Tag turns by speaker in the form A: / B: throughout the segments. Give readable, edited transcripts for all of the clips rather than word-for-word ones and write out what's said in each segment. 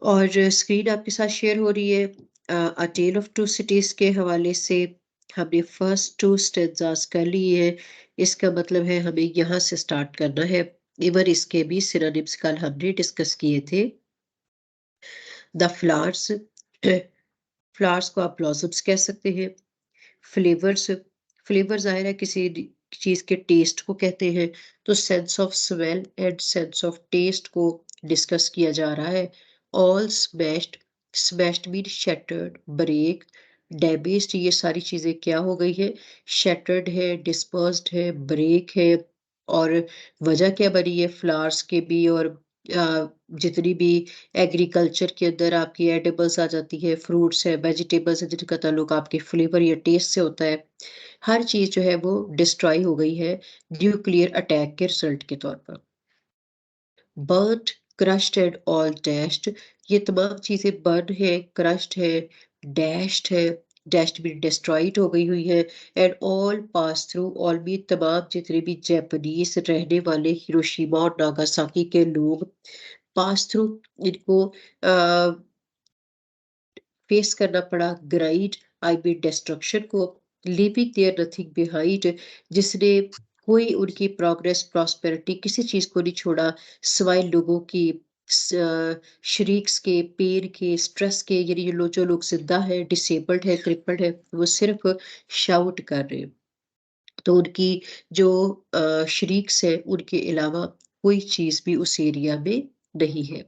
A: और स्क्रीन आपके साथ शेयर हो रही है। अ टेल ऑफ टू सिटीज के हवाले से हमने फर्स्ट टू स्टेंजास कर लिए है। इसका मतलब है हमें यहाँ से स्टार्ट करना है। इवन इसके भी सिनोनिम्स कल हमने डिस्कस किए थे। द फ्लावर्स, फ्लावर्स को आप ब्लॉसम्स कह सकते हैं। फ्लेवर्स, फ्लेवर ज़ाहिर है किसी चीज़ के टेस्ट को कहते हैं। तो sense of smell and sense of taste को डिस्कस किया जा रहा है। All smashed, smashed mean shattered, break, damaged, ये सारी चीज़ें क्या हो गई है, शैटर्ड है, डिस्पर्स्ड है, ब्रेक है। और वजह क्या बनी है, फ्लावर्स के भी और जितनी भी एग्रीकल्चर के अंदर आपकी एडिबल्स आ जाती है, फ्रूट्स है, वेजिटेबल्स है, जिनका ताल्लुक आपके फ्लेवर या टेस्ट से होता है। हर चीज़ जो है वो डिस्ट्रॉय हो गई है न्यूक्लियर अटैक के रिजल्ट के तौर पर। Burned, crushed and all dashed, ये तमाम चीज़ें बर्न है, क्रश्ड है, डैश्ड है, डैश्ड भी डिस्ट्रॉइड हो गई हुई है। And all pass through, all भी तमाम जितने भी जापानीज रहने वाले हिरोशिमा और नागासाकी के लोग पास थ्रू, इनको फेस करना पड़ा ग्राइड, आई मीन डिस्ट्रक्शन को, लिविंग देयर नथिंग बिहाइंड, जिसने कोई उनकी प्रोग्रेस प्रॉस्पेरिटी किसी चीज को नहीं छोड़ा सिवाय लोगों की शरीक्स के, पेन के, स्ट्रेस के। यानी ये लोग, जो लोग जिंदा है, डिसेबल्ड है, क्रिपल्ड है, वो सिर्फ शाउट कर रहे हैं। तो उनकी जो शरीक्स है, उनके अलावा कोई चीज भी उस एरिया में नहीं है।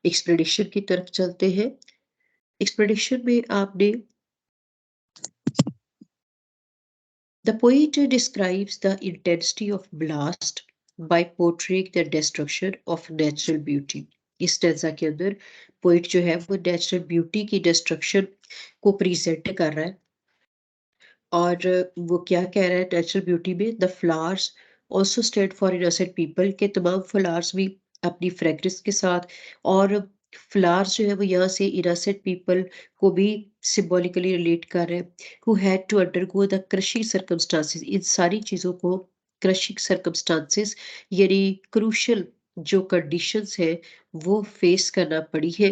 A: एक्सप्लेनेशन की तरफ चलते हैं। एक्सप्लेनेशन में आपने, the poet describes the intensity of blast by portraying the destruction of natural beauty. इस stanza के अंदर पोइट जो है वो नेचुरल ब्यूटी की डिस्ट्रक्शन को प्रेजेंट कर रहा है। और वो क्या कह रहा है नेचुरल ब्यूटी में, the flowers also stand for innocent people, के तमाम फ्लावर्स भी अपनी फ्रेग्रेंस के साथ, और फ्लावर्स जो है वो यहाँ से इनोसेंट पीपल को भी सिंबॉलिकली रिलेट कर रहे हैं, who had to undergo the crushing circumstances. इन सारी चीज़ों को क्रशिंग सर्कमस्टांसेस यानी क्रूशल जो कंडीशंस है वो फेस करना पड़ी है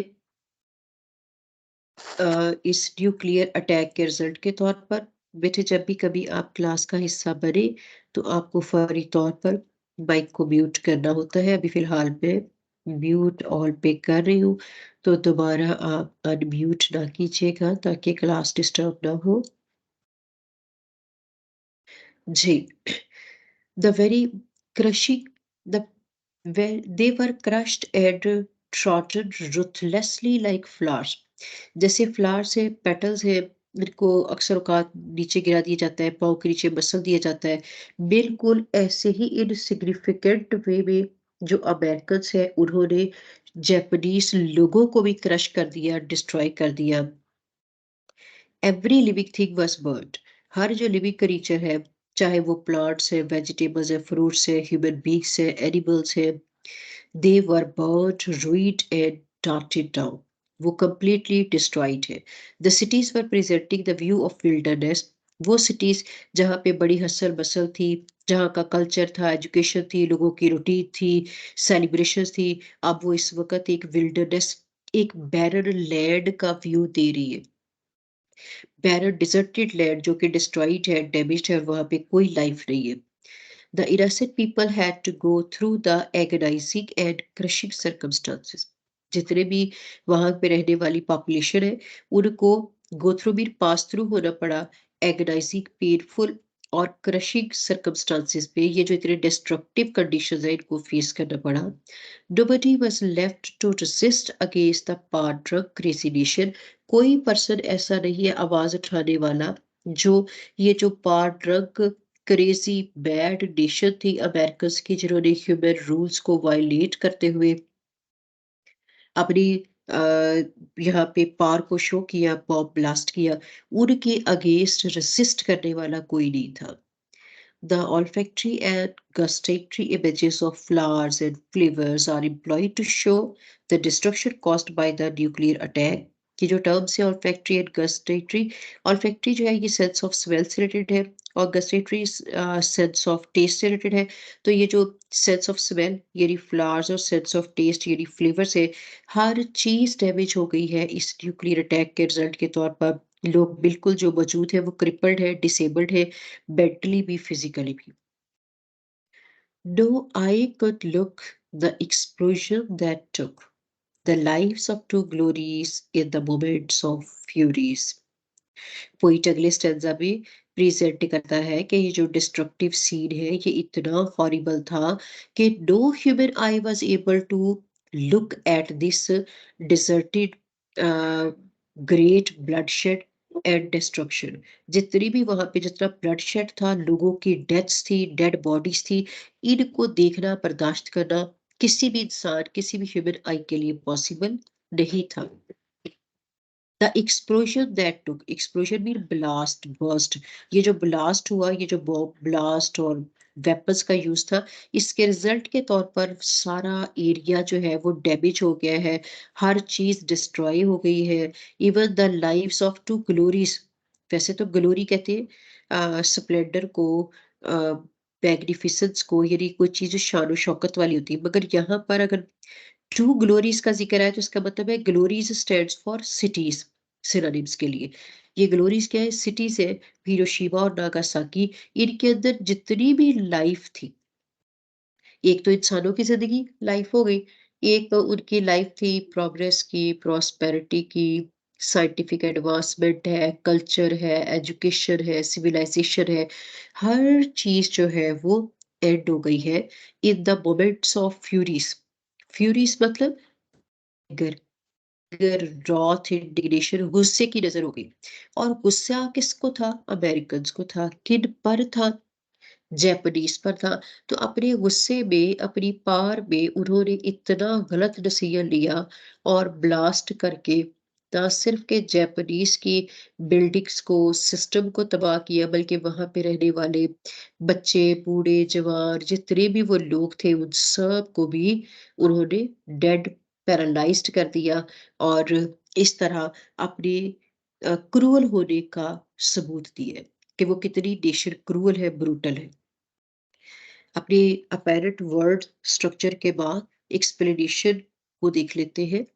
A: इस न्यूक्लियर अटैक के रिजल्ट के तौर पर। बेटे जब भी कभी आप क्लास का हिस्सा बने तो आपको फौरी तौर पर माइक को म्यूट करना होता है। अभी फिलहाल मैं म्यूट ऑल पे कर रही हूँ, तो दोबारा आप अनम्यूट ना कीजिएगा ताकि क्लास डिस्टर्ब ना हो। जी। The very crushing, the they were crushed and trodden ruthlessly like flowers। जैसे फ्लावर्स है, पेटल्स है, इनको अक्सर औकात नीचे गिरा दिया जाता है, पाँव के नीचे मसल दिया जाता है। बिल्कुल ऐसे ही इनसिग्निफिकेंट वे में जो अमेरिकन्स है, उन्होंने जापानीज लोगों को भी क्रश कर दिया, डिस्ट्रॉय कर दिया। Every living thing was burned, हर जो लिविंग क्रीचर है, चाहे वो प्लांट्स है, वेजिटेबल्स है, फ्रूट्स है, ह्यूमन बींग्स है, एनिमल्स है, they were burnt, ruined and darted down। वो completely destroyed है। The cities were presenting the view of wilderness। वो cities जहाँ पे बड़ी हसल बसल थी, जहाँ का कल्चर था, एजुकेशन थी, लोगों की रूटीन थी, सेलिब्रेशन थी, अब वो इस वक्त एक विल्डरनेस, एक बैरन लैंड का व्यू दे रही है। बैरन डिजर्टेड लैंड जो कि डिस्ट्रॉइड है, डैमेज्ड है, वहां पे कोई लाइफ नहीं है। The innocent people had to go through the agonizing and crushing circumstances। जितने भी वहां पे रहने वाली पॉपुलेशन है, उनको गो थ्रू भी पास थ्रू होना पड़ा एगनाइजिंग, पेनफुल और क्रशिंग सर्कमस्टांसेस पे। ये जो इतने डिस्ट्रक्टिव कंडीशंस है, इनको फेस करना पड़ा। Nobody was left to resist against the power drug crazy nation। कोई पर्सन ऐसा नहीं है आवाज उठाने वाला जो ये जो power drug crazy bad nation थी अमेरिकन की, जिन्होंने ह्यूमन रूल्स को वायलेट करते हुए अपनी यहाँ पे पावर को शो किया, बॉम्ब ब्लास्ट किया, उनके अगेंस्ट रेसिस्ट करने वाला कोई नहीं था। The olfactory and gustatory images of flowers and flavors are employed to show the destruction caused by the nuclear attack। कि जो टर्म्स है olfactory and gustatory, olfactory जो है ये सेंस ऑफ स्मेल से रिलेटेड है, और गस्टेटरी सेंस ऑफ टेस्ट से रिलेटेड है। तो ये जो सेंस ऑफ स्मेल यानी फ्लावर्स और सेंस ऑफ टेस्ट यानी फ्लेवर से हर चीज़ डैमेज हो गई है इस न्यूक्लियर अटैक के रिजल्ट के तौर पर। लोग बिल्कुल जो मौजूद है वो क्रिपल्ड है, डिसेबल्ड है, मेंटली भी फिजिकली भी। No eye could look the explosion that took the lives of two glories in the moments of furies. Poet अगले स्टेंजा में प्रेजेंट करता है कि ये जो डिस्ट्रक्टिव सीन है ये इतना हॉरिबल था कि no human eye was able to look at this deserted great bloodshed and destruction. जितनी भी वहां पे जितना ब्लडशेड था, लोगों की डेथ्स थी, डेड बॉडीज थी, इनको देखना बर्दाश्त करना किसी भी इंसान, किसी भी ह्यूमन आई के लिए पॉसिबल नहीं था। The explosion that took, explosion mean blast, burst. ये जो ब्लास्ट हुआ, ये जो बॉम्ब ब्लास्ट और वेपन्स का यूज था, इसके रिजल्ट के तौर पर सारा एरिया जो है वो डैमेज हो गया है, हर चीज डिस्ट्रॉय हो गई है। Even the lives of two glories, वैसे तो ग्लोरी कहते हैं स्प्लेंडर को, मैग्निफिसेंस को, यानी कोई चीज शान शौकत वाली होती है, मगर यहाँ पर अगर टू ग्लोरीज का जिक्र है तो इसका मतलब है glories stands for cities, synonyms के लिए। ये ग्लोरीज क्या है? सिटीज है। हिरोशिमा और नागासाकी, इनके अंदर जितनी भी लाइफ थी, एक तो इंसानों की जिंदगी लाइफ हो गई, एक तो उनकी लाइफ थी प्रोग्रेस की, प्रॉस्पेरिटी की, साइंटिफिक एडवांसमेंट है, कल्चर है, एजुकेशन है, सिविलाइजेशन है, हर चीज जो है वो एंड हो गई है in the moments of Furies. Furies मतलब अगर अगर रॉथ इंडिग्नेशन, गुस्से की नजर हो गई। और गुस्सा किसको था? अमेरिकन को था। किन पर था? जैपनीज पर था। तो अपने गुस्से में, अपनी पार में उन्होंने इतना गलत डिसीजन लिया और ब्लास्ट करके ना सिर्फ के जैपनीज की बिल्डिंग्स को, सिस्टम को तबाह किया, बल्कि वहां पे रहने वाले बच्चे, बूढ़े, जवान, जितने भी वो लोग थे उन सब को भी उन्होंने डेड, पैरालाइज्ड कर दिया। और इस तरह अपने क्रूअल होने का सबूत दिया कि वो कितनी नेशन क्रूअल है, ब्रूटल है। अपने अपेरेंट वर्ड स्ट्रक्चर के बाद एक्सप्लेनेशन को देख लेते हैं।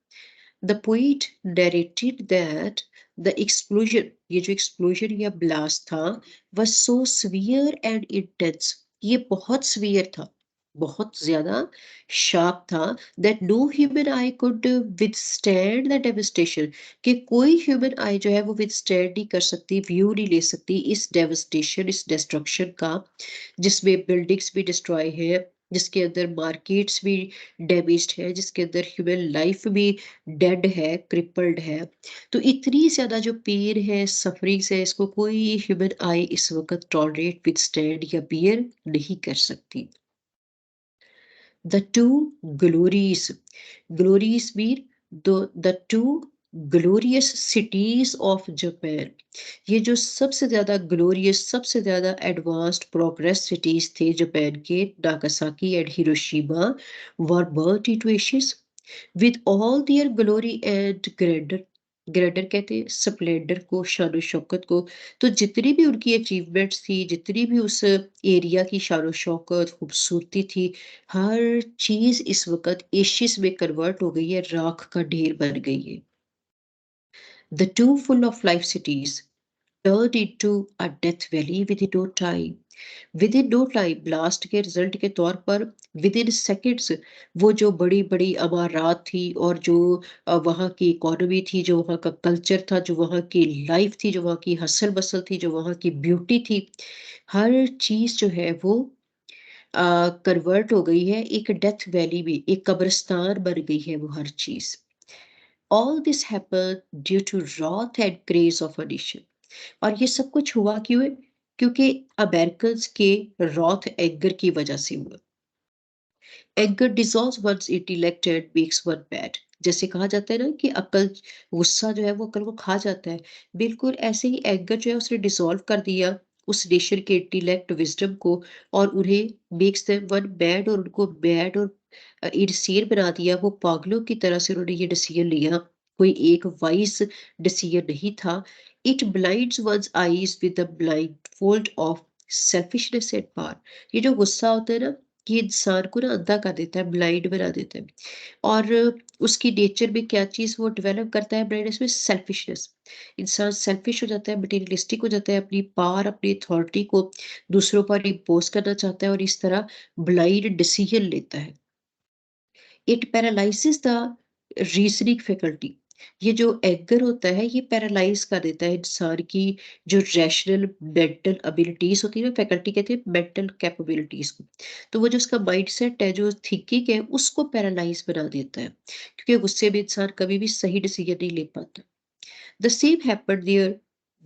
A: The poet narrated that the explosion, ये जो एक्सप्लोजन या ब्लास्ट था, was so severe and intense, ये बहुत सीवियर था, बहुत ज्यादा शार्प था, that no human eye could withstand the devastation, कि कोई ह्यूमन आई जो है वो विथस्टैंड नहीं कर सकती, व्यू नहीं ले सकती इस डेवस्टेशन, इस डिस्ट्रक्शन का, जिसमें बिल्डिंग्स भी डिस्ट्रॉय है, जिसके अंदर मार्केट्स भी डैमेज्ड है, जिसके अंदर ह्यूमन लाइफ भी डेड है, क्रिपल्ड है। तो इतनी ज्यादा जो पेन है, सफरिंग्स है, इसको कोई ह्यूमन आई इस वक्त टॉलरेट, विथस्टैंड या बियर नहीं कर सकती। The two glories. Glories mean the two glorious cities of Japan. ये जो सबसे ज्यादा ग्लोरियस, सबसे ज्यादा एडवांस्ड प्रोग्रेस सिटीज थे जापान के, Nagasaki and Hiroshima, were burned into ashes with all their glory and grandeur। Grader कहते हैं स्प्लेंडर को, शान शौकत को। तो जितनी भी उनकी अचीवमेंट्स थी, जितनी भी उस एरिया की शान शौकत, खूबसूरती थी, हर चीज इस वक्त एशिस में कन्वर्ट हो गई है, राख का ढेर बन गई है। The two full of life cities turned into a death valley within no time। Within no time, blast के रिजल्ट के तौर पर विद इन सेकेंड्स, वो जो बड़ी बड़ी अमारात थी और जो वहाँ की इकोनॉमी थी, जो वहाँ का कल्चर था, जो वहाँ की लाइफ थी, जो वहाँ की हसल बसल थी, जो वहाँ की ब्यूटी थी, हर चीज जो है वो कन्वर्ट हो गई है एक डेथ वैली में, एक कब्रिस्तान बन गई है वो हर चीज। All this happened due to wrath and craze of a nation. और ये सब कुछ हुआ क्यों है? क्योंकि अमेरिकन के रॉथ एंगर की वजह से हुआ। Anger dissolves one's intellect and makes one bad. जैसे कहा जाता है ना कि अक्ल, गुस्सा जो है वो अक्ल को खा जाता है, बिल्कुल ऐसे ही एंगर जो है उसने डिसॉल्व कर दिया उस नेशन के इंटेलेक्ट, विजडम को, और उन्हें मेक्स देम वन बैड, और उनको बैड और इंसेन बना दिया। वो पागलों की तरह से उन्होंने ये डिसीजन लिया, कोई एक वाइज डिसीजन नहीं था। It blinds one's eyes with the blindfold of selfishness and power. ये जो गुस्सा होता है ना, ये इंसान को ना अंधा कर देता है, ब्लाइंड बना देता है। और उसकी नेचर में क्या चीज़ वो डेवलप करता है ब्लाइंडनेस में? सेल्फिशनेस। इंसान सेल्फिश हो जाता है, मटेरियलिस्टिक हो जाता है, अपनी पावर, अपनी अथॉरिटी को दूसरों पर इम्पोज करना चाहता है और इस तरह ब्लाइंड डिसीजन लेता है। It paralyses the reasoning faculty. ये जो एंगर होता है ये पैरालाइज कर देता है इंसान की जो रैशनल मेंटल एबिलिटीज होती है ना, फैकल्टी कहते हैं मेंटल कैपेबिलिटीज को। तो वो जो उसका माइंड सेट है, जो थिंकिंग है, उसको पैरालाइज बना देता है, क्योंकि गुस्से में इंसान कभी भी सही डिसीजन नहीं ले पाता। The same happened there,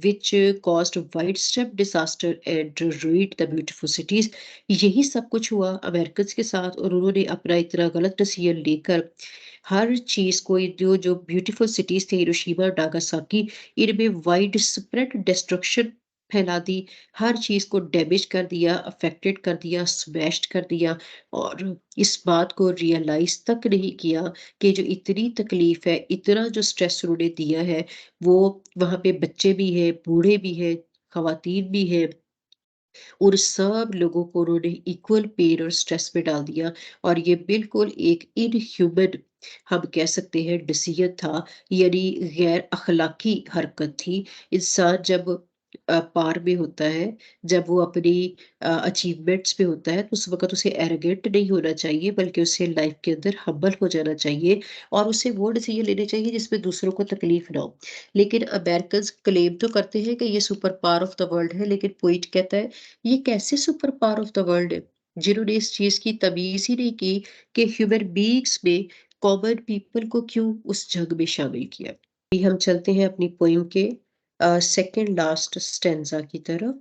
A: which caused widespread disaster and ruined the beautiful cities. यही सब कुछ हुआ अमेरिकन के साथ, और उन्होंने अपना इतना गलत डिसीजन लेकर हर चीज को, ये जो ब्यूटीफुल सिटीज थे हिरोशिमा और नागासाकी, इनमें वाइड स्प्रेड डिस्ट्रक्शन फैला दी। हर चीज को डैमेज कर दिया, अफेक्टेड कर दिया, स्मैश्ड कर दिया। और इस बात को रियलाइज तक नहीं किया कि जो इतनी तकलीफ है, इतना जो स्ट्रेस उन्होंने दिया है, वो वहाँ पे बच्चे भी हैं, बूढ़े भी हैं, खवातीन भी हैं, और सब लोगों को उन्होंने इक्वल पेन और स्ट्रेस में डाल दिया। और ये बिल्कुल एक इनह्यूमन, हम कह सकते हैं, डिसीजन था, यानी गैर अखलाकी हरकत थी। इंसान जब पार में होता है, जब वो अपनी अचीवमेंट्स पे होता है, तो उस वक्त उसे एरोगेंट नहीं होना चाहिए, बल्कि उसे लाइफ के अंदर हम्बल हो जाना चाहिए, और उसे वो डिसीजन लेने चाहिए जिसमें दूसरों को तकलीफ ना हो। लेकिन अमेरिकन क्लेम तो करते हैं कि ये super power of the world है, लेकिन पोइट कहता है ये कैसे super power of the world है, जिन्होंने इस चीज की तमीज ही नहीं की कि ह्यूमन बीइंग्स में कॉमन पीपल को क्यों उस जंग में शामिल किया। अभी हम चलते हैं अपनी पोइम के सेकेंड लास्ट स्टेंजा की तरफ।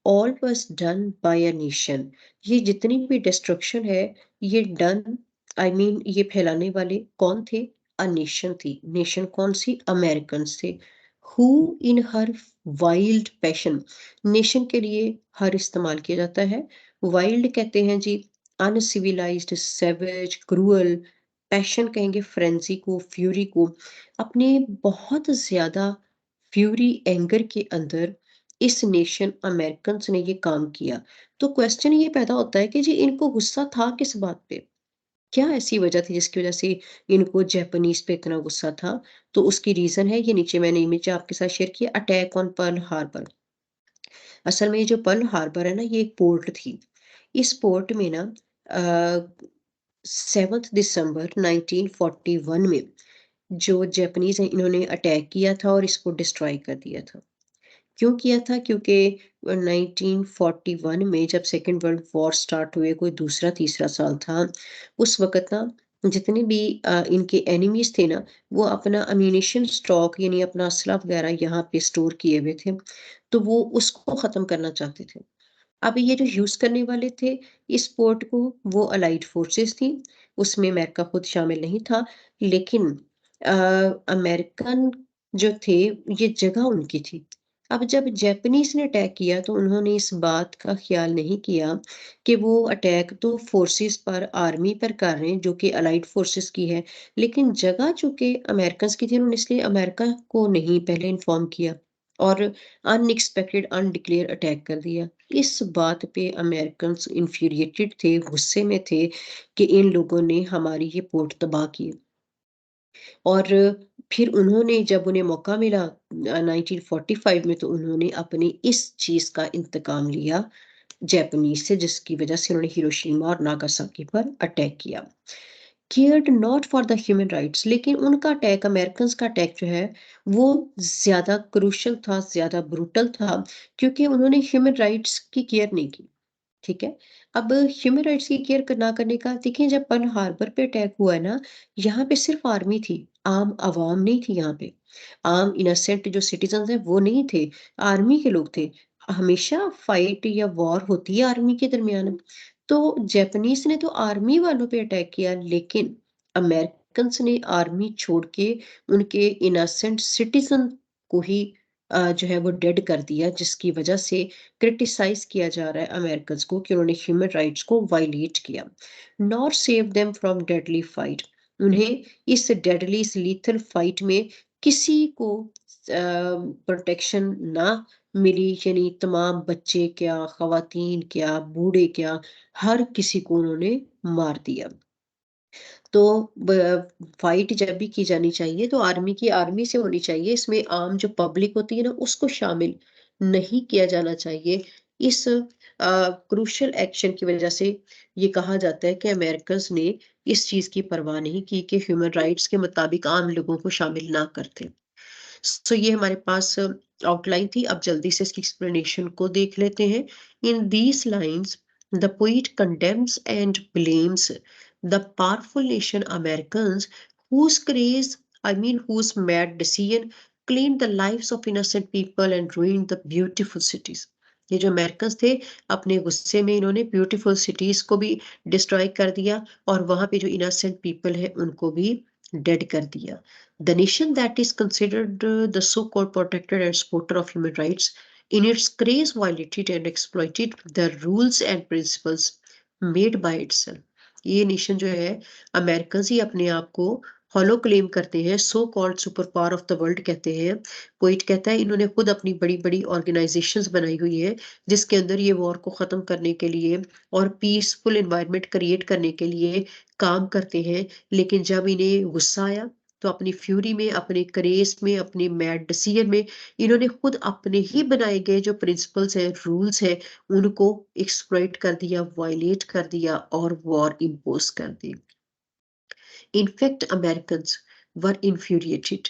A: All was done by a nation. ये जितनी भी डिस्ट्रक्शन है, ये डन, आई मीन ये फैलाने वाले कौन थे? अ नेशन थी। नेशन कौन सी? अमेरिकन थे। Who in her wild passion. Nation के लिए हर इस्तेमाल किया जाता है। वाइल्ड कहते हैं जी अनसिविलाइज्ड, सेवेज, क्रूअल। पैशन कहेंगे फ्रेंजी को, फ्यूरी को। अपने बहुत ज्यादा फ्यूरी, एंगर के अंदर इस नेशन अमेरिकन ने ये काम किया। तो क्वेश्चन ये पैदा होता है कि जी इनको गुस्सा था किस बात पे? क्या ऐसी वजह थी जिसकी वजह से इनको जापानीज पे इतना गुस्सा था? तो उसकी रीजन है, ये नीचे मैंने इमेज आपके साथ शेयर किया, अटैक ऑन पर्ल हार्बर। असल में ये जो पर्ल हार्बर है ना, ये एक पोर्ट थी। इस पोर्ट में ना 7 दिसंबर 1941 में जो जापानीज हैं, इन्होंने अटैक किया था और इसको डिस्ट्रॉय कर दिया था। क्यों किया था? क्योंकि 1941 में जब सेकेंड वर्ल्ड वॉर स्टार्ट हुए, कोई दूसरा तीसरा साल था, उस वक़्त ना जितने भी इनके एनिमीज़ थे ना, वो अपना अम्यूनिशन स्टॉक, यानी अपना असला वगैरह यहाँ पे स्टोर किए हुए थे, तो वो उसको ख़त्म करना चाहते थे। अब ये जो यूज़ करने वाले थे इस पोर्ट को, वो अलाइड फोर्सेस थी, उसमें अमेरिका खुद शामिल नहीं था। लेकिन अ, अमेरिकन जो थे, ये जगह उनकी थी। अब जब जापानीज़ ने अटैक किया, तो उन्होंने इस बात का ख़्याल नहीं किया कि वो अटैक तो फोर्सेस पर, आर्मी पर कर रहे हैं, जो कि अलाइड फोर्सेस की है, लेकिन जगह चूँकि अमेरिकन्स की थी, उन्होंने इसलिए अमेरिका को नहीं पहले इन्फॉर्म किया और अनएक्सपेक्टेड, अनडिक्लेयर अटैक कर दिया। इस बात पे अमेरिकन्स इन्फ्यूरिएटेड थे, गुस्से में थे कि इन लोगों ने हमारी ये पोर्ट तबाह की। और फिर उन्होंने, जब उन्हें मौका मिला 1945 में, तो उन्होंने अपनी इस चीज़ का इंतकाम लिया जापानीज़ से, जिसकी वजह से उन्होंने हिरोशिमा और नागासाकी पर अटैक किया। Cared not for the human rights. लेकिन उनका अटैक, अमेरिकन्स का अटैक जो है, वो ज़्यादा क्रूशियल था, ज़्यादा ब्रूटल था, क्योंकि उन्होंने ह्यूमन राइट्स की केयर नहीं की। ठीक है? अब ह्यूमन राइट्स की केयर ना करने का, देखिए जब पर्ल हार्बर पे अटैक हुआ है ना, यहाँ पे सिर्फ आर्मी थी, आम आवाम नहीं थी यहाँ पे। आम इनोसेंट जो सिटीजन्स हैं वो नहीं थे, आर्मी के लोग थे। हमेशा फाइट या वॉर होती है आर्मी के दरमियान। तो जापानीज ने तो आर्मी वालों पे अटैक किया, लेकिन अमेरिकन्स ने आर्मी छोड़ के उनके इनोसेंट सिटीजन को ही जो है वो डेड कर दिया, जिसकी वजह से क्रिटिसाइज किया जा रहा है अमेरिकन्स को कि उन्होंने ह्यूमन राइट्स को वायलेट किया। Not save them from deadly fight. उन्हें इस डेडली, इस लीथल फाइट में किसी को प्रोटेक्शन ना मिली, यानी तमाम बच्चे क्या, ख़वातीन क्या, बूढ़े क्या, हर किसी को उन्होंने मार दिया। तो फाइट जब भी की जानी चाहिए तो आर्मी की आर्मी से होनी चाहिए, इसमें आम जो पब्लिक होती है ना उसको शामिल नहीं किया जाना चाहिए। इस क्रूशल एक्शन की वजह से ये कहा जाता है कि अमेरिकन ने इस चीज की परवाह नहीं की कि ह्यूमन राइट्स के मुताबिक आम लोगों को शामिल ना करते। सो ये हमारे पास आउटलाइन थी। अब जल्दी से इसकी एक्सप्लेनेशन को देख लेते हैं। In these lines the poet condemns and blames the powerful nation Americans whose craze, whose mad decision claimed the lives of innocent people and ruined the beautiful cities। ये जो अमेरिकन्स थे, अपने गुस्से में इन्होंने ब्यूटीफुल सिटीज को भी destroy कर दिया और वहां पे जो इनोसेंट पीपल है उनको भी डेड कर दिया। The nation that is considered the so-called protector and supporter of human rights, in its craze violated and exploited the rules and principles made by itself। ये नेशन जो है, अमेरिकन ही अपने आप को हॉलो क्लेम करते हैं, so called super power of the world कहते हैं। पोइट कहता है इन्होंने खुद अपनी बड़ी बड़ी ऑर्गेनाइजेशंस बनाई हुई है जिसके अंदर ये वॉर को खत्म करने के लिए और पीसफुल एनवायरनमेंट क्रिएट करने के लिए काम करते हैं। लेकिन जब इन्हें गुस्सा आया तो अपनी फ्यूरी में, अपने क्रेज में, अपने मैड डिसीजन में इन्होंने खुद अपने ही बनाए गए जो प्रिंसिपल्स हैं, रूल्स हैं, उनको एक्सप्लॉइट कर दिया, वायलेट कर दिया और वॉर इम्पोज कर दी। इनफैक्ट अमेरिकन्स वर इन्फ्यूरिएटेड।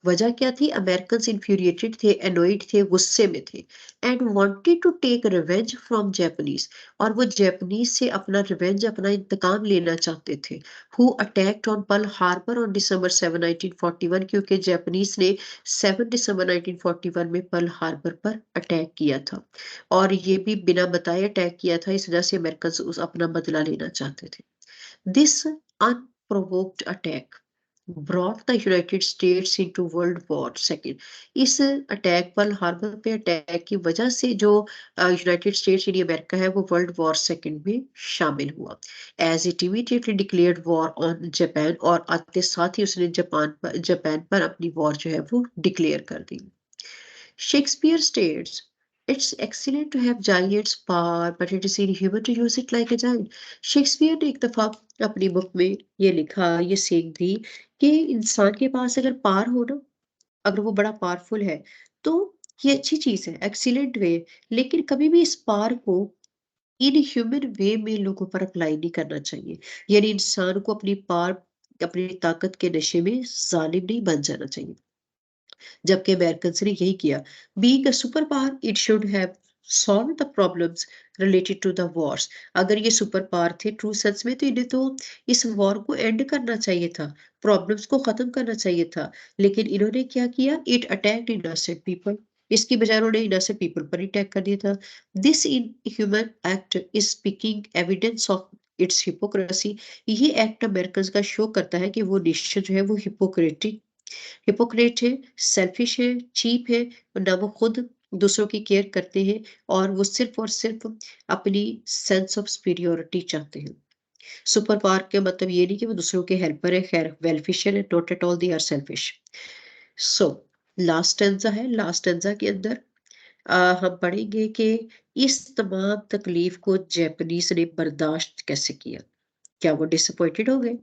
A: वजह क्या थी? अमेरिकन्स इन्फ्यूरिएटेड थे, एनोइड थे, गुस्से में थे and wanted to take revenge from Japanese. और वो जापानीज से अपना रिवेंज, अपना इंतकाम लेना चाहते थे। Who attacked on Pearl Harbor on December 7 1941, क्योंकि जापानीज ने 7 दिसंबर 1941 में पर्ल हार्बर पर अटैक किया था और ये भी बिना बताए अटैक किया था। इस वजह से अमेरिकन उस अपना बदला लेना चाहते थे। This unprovoked attack brought the United States into World War II। इस अटैक पर्ल हार्बर पे अटैक की वजह से जो यूनाइटेड स्टेट्स यानी अमेरिका है वो वर्ल्ड वॉर सेकेंड में शामिल हुआ। As it immediately declared war on Japan, और आते साथ ही उसने जापान पर अपनी वॉर जो है वो डिक्लेयर कर दी। Shakespeare states, "It's excellent to have giants' power, but it is inhuman to use it like a giant." Shakespeare ने एक दफा अपनी बुक में ये लिखा, ये सीख दी कि इंसान के पास अगर पावर हो ना, अगर वो बड़ा पावरफुल है, तो ये अच्छी चीज है, एक्सीलेंट वे। लेकिन कभी भी इस पावर को इन ह्यूमन वे में लोगों पर अप्लाई नहीं करना चाहिए। यानी इंसान को अपनी पावर, अपनी ताकत के नशे में जालिम नहीं बन जाना चाहिए। जबकि अमेरिकन्स ने यही किया। Being a super power it should have solve the problems related to the wars. अगर ये सुपर पावर थे ट्रू सेंस में तो इन्हें तो इस वॉर को एंड करना चाहिए था, प्रॉब्लम्स को खत्म करना चाहिए था। लेकिन इन्होंने क्या किया? It attacked innocent people. इसकी बजाय उन्होंने इनोसेंट पीपल पर अटैक कर दिया था। This in human act is speaking evidence of its hypocrisy. ये एक्ट अमेरिकन का शो करता है कि वो नेशन जो है वो हिपोक्रेटिक, हिपोक्रेट है, सेल्फिश है, चीप है, और ना वो खुद दूसरों की केयर करते हैं और वो सिर्फ और सिर्फ अपनी सेंस ऑफ सुपीरियोरिटी चाहते हैं। सुपर पावर का मतलब ये नहीं कि वो दूसरों के हेल्पर है, खैर वेलफिशियर है, not at all they are selfish. So last stanza है, लास्ट टेंजा के अंदर हम पढ़ेंगे कि इस तमाम तकलीफ को जैपनीज ने बर्दाश्त कैसे किया। क्या वो डिसअपॉइंटेड हो गए?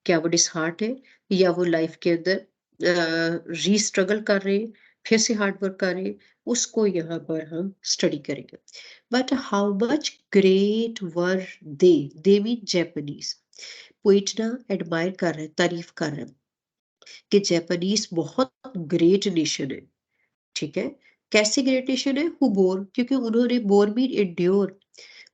A: क्या वो डिसहार्ट है? या वो लाइफ के अंदर री-स्ट्रगल कर रहे हैं, फिर से हार्ड वर्क कर रहे हैं? उसको यहाँ पर हम स्टडी करेंगे। But how much great were they? They mean Japanese. Poet ना एडमायर कर रहे हैं, तारीफ कर रहे हैं कि जापानीज़ बहुत ग्रेट नेशन है, ठीक है? कैसे ग्रेट नेशन है? हू बोर, क्योंकि उन्होंने बोर मीन एंड्योर,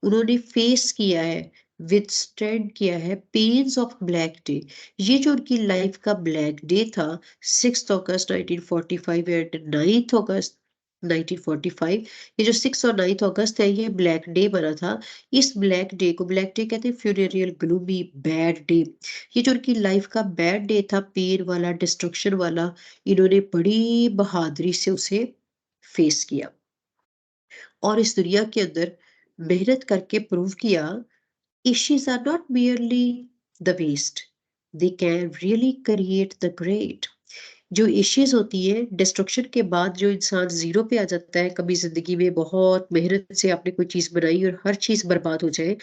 A: उन्होंने फेस किया है, विथस्टैंड किया है पेन्स ऑफ ब्लैक डे। ये जो उनकी लाइफ का ब्लैक डे था, 6 अगस्त 1945 एंड 9 अगस्त 1945, ये जो 6 और 9 अगस्त है ये ब्लैक डे बना था। इस ब्लैक डे को ब्लैक डे कहते हैं, फ्यूनेरियल ग्लूमी बैड डे। ये जो उनकी लाइफ का बैड डे था, पेन वाला, डिस्ट्रक्शन वाला, इन्होंने बड़ी बहादुरी से उसे फेस किया और इस दुनिया के अंदर मेहनत करके प्रूव किया issues are not merely the waste, they can really create the great। जो एशेज़ होती है, डिस्ट्रक्शन के बाद जो इंसान ज़ीरो पे आ जाता है, कभी ज़िंदगी में बहुत मेहनत से आपने कोई चीज़ बनाई और हर चीज़ बर्बाद हो जाए,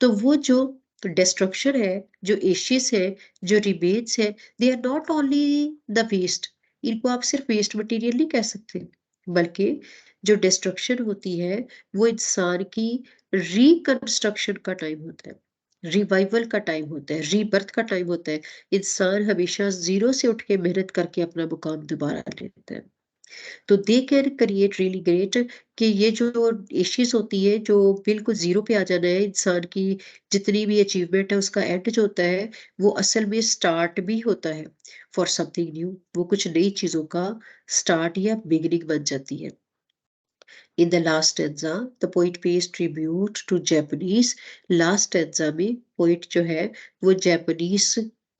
A: तो वो जो डिस्ट्रक्शन है, जो एशेज़ है, जो रिमेन्स है, they are not only the waste. इनको आप सिर्फ वेस्ट मटीरियल नहीं कह सकते, बल्कि जो डिस्ट्रक्शन होती है, वो इंसान की रिकंस्ट्रक्शन का टाइम होता है, रिवाइवल का टाइम होता है, रीबर्थ का टाइम होता है। इंसान हमेशा ज़ीरो से उठ के मेहनत करके अपना मुकाम दोबारा लेता है। तो they can create really great कि ये जो इश्यूज़ होती है, जो बिल्कुल ज़ीरो पे आ जाना है, इंसान की जितनी भी अचीवमेंट है, उसका एंड जो होता है, वो असल में स्टार्ट भी होता है फॉर समथिंग न्यू। वो कुछ नई चीज़ों का स्टार्ट या बिगिनिंग बन जाती है। In the last stanza, the poet pays tribute to Japanese. Last stanza में poet जो है वो Japanese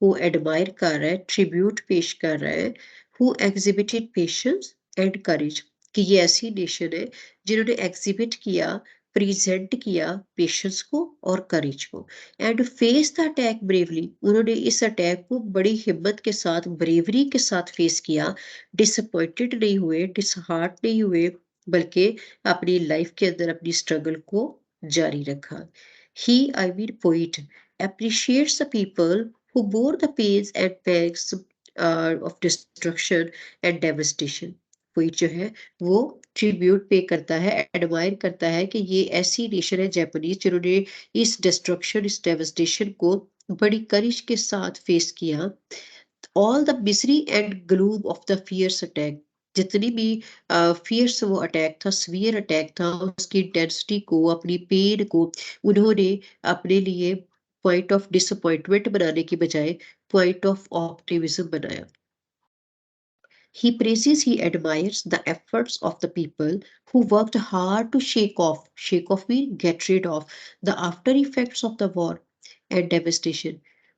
A: को admire कर रहा है, tribute पेश कर रहा है, who exhibited patience and courage, कि ये ऐसी नेशन है जिन्होंने एग्जिबिट किया, प्रेजेंट किया पेशेंस को और करेज को, and face the attack bravely. उन्होंने इस अटैक को बड़ी हिम्मत के साथ, ब्रेवरी के साथ फेस किया, डिसअपॉइंटेड नहीं हुए, डिसहार्ट नहीं हुए, बल्कि अपनी लाइफ के अंदर अपनी स्ट्रगल को जारी रखा। He, I mean poet, appreciates the people who bore the pains and pangs of destruction and devastation. Poet जो है वो ट्रिब्यूट पे करता है, एडमायर करता है कि ये ऐसी नेशन है जापानीज जिन्होंने इस डिस्ट्रक्शन, इस डेवस्टेशन को बड़ी करिश के साथ फेस किया। All the misery and gloom of the fierce attack, जितनी भी फियर्स वो अटैक था, सीवियर अटैक था, उसकी इंटेंसिटी को, अपनी पेन को उन्होंने अपने लिए पॉइंट ऑफ डिसअपॉइंटमेंट बनाने की बजाय पॉइंट ऑफ ऑप्टिमिज्म बनाया। He praises, he admires the efforts of the people who worked hard to shake off mean get rid of the after effects of the war and devastation.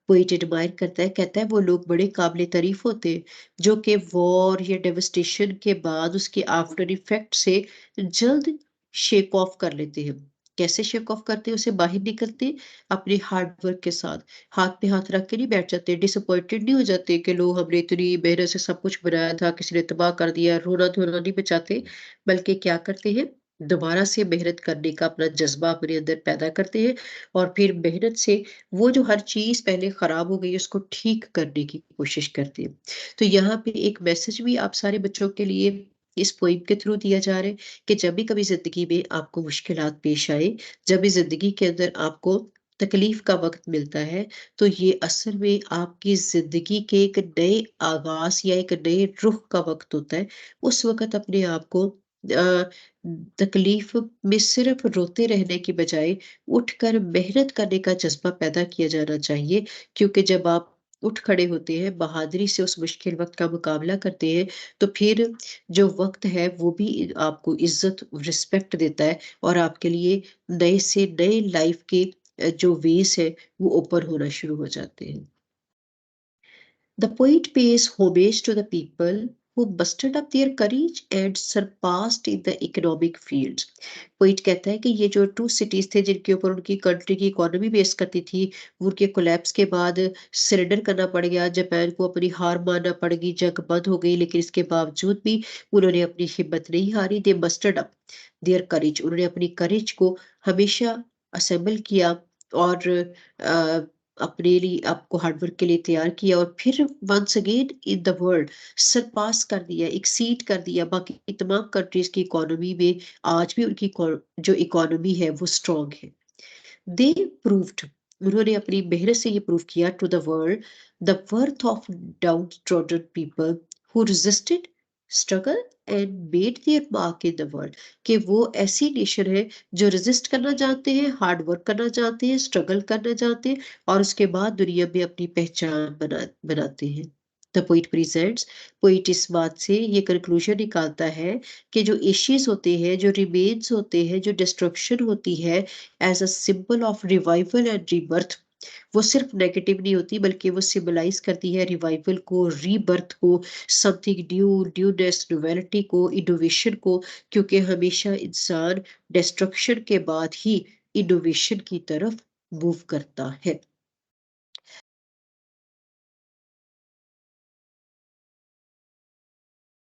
A: Poet admire करता है, कहता है वो लोग बड़े काबिल तारीफ होते हैं जो कि वॉर या डेवस्टेशन के बाद उसके आफ्टर इफेक्ट से जल्द शेक ऑफ कर लेते हैं। कैसे शेक ऑफ करते हैं, उसे बाहर निकलते अपने हार्ड वर्क के साथ, हाथ पे हाथ रख के नहीं बैठ जाते, डिसअपॉइंटेड नहीं हो जाते कि लो हमने इतनी मेहनत से सब कुछ बनाया था, किसी ने तबाह कर दिया, रोना धोना नहीं बचाते, बल्कि क्या करते हैं, दोबारा से मेहनत करने का अपना जज्बा अपने अंदर पैदा करते हैं और फिर मेहनत से वो जो हर चीज पहले खराब हो गई उसको ठीक करने की कोशिश करते हैं। तो यहाँ पे एक मैसेज भी आप सारे बच्चों के लिए इस पोइम के थ्रू दिया जा रहा है कि जब भी कभी जिंदगी में आपको मुश्किलात पेश आए, जब भी जिंदगी के अंदर आपको तकलीफ का वक्त मिलता है, तो ये असल में आपकी जिंदगी के एक नए आगाज या एक नए रुख का वक्त होता है। उस वक्त अपने आप को तकलीफ में सिर्फ रोते रहने की बजाय उठकर मेहनत करने का जज्बा पैदा किया जाना चाहिए, क्योंकि जब आप उठ खड़े होते हैं, बहादुरी से उस मुश्किल वक्त का मुकाबला करते हैं, तो फिर जो वक्त है वो भी आपको इज्जत, रिस्पेक्ट देता है और आपके लिए नए से नए लाइफ के जो वेस है वो ओपन होना शुरू हो जाते हैं। The poet pays homage to the people who mustered up their courage and surpassed in the economic fields. Poet कहता है कि ये जो टू सिटीज थे जिनके ऊपर उनकी कंट्री की इकोनॉमी बेस करती थी, वो उनके कोलैप्स के बाद सरेंडर करना पड़ गया, जापान को अपनी हार मानना पड़ गई, जंग बंद हो गई, लेकिन इसके बावजूद भी उन्होंने अपनी हिम्मत नहीं हारी। दे मस्टर्ड अप देयर करेज, उन्होंने अपनी करेज को हमेशा असेंबल किया और अ, अपने लिए आपको हार्डवर्क के लिए तैयार किया और फिर once again in the world surpass कर दिया, एक्सीड कर दिया बाकी तमाम कंट्रीज की इकोनॉमी में। आज भी उनकी जो इकोनॉमी है वो स्ट्रांग है। दे प्रूव्ड, उन्होंने अपनी मेहनत से ये प्रूव किया to the world the worth of down trodden people who resisted struggle and made their mark in the world, कि वो ऐसी नेशन है जो रेजिस्ट करना जानते हैं, हार्ड वर्क करना जानते हैं, स्ट्रगल करना जानते हैं और उसके बाद दुनिया में अपनी पहचान बनाते हैं। द पोइट प्रेजेंट्स, पोइट इस बात से ये कंक्लूजन निकालता है कि जो एशियस होते हैं, जो रिमेन्स होते हैं, जो डिस्ट्रक्शन होती है, as a symbol of revival and rebirth, वो सिर्फ नेगेटिव नहीं होती बल्कि वो सिंबलाइज करती है रिवाइवल को, रीबर्थ को, समथिंग न्यू, न्यूनेस, नोवेलिटी को, इनोवेशन को, क्योंकि हमेशा इंसान डिस्ट्रक्शन के बाद ही इनोवेशन की तरफ मूव करता है।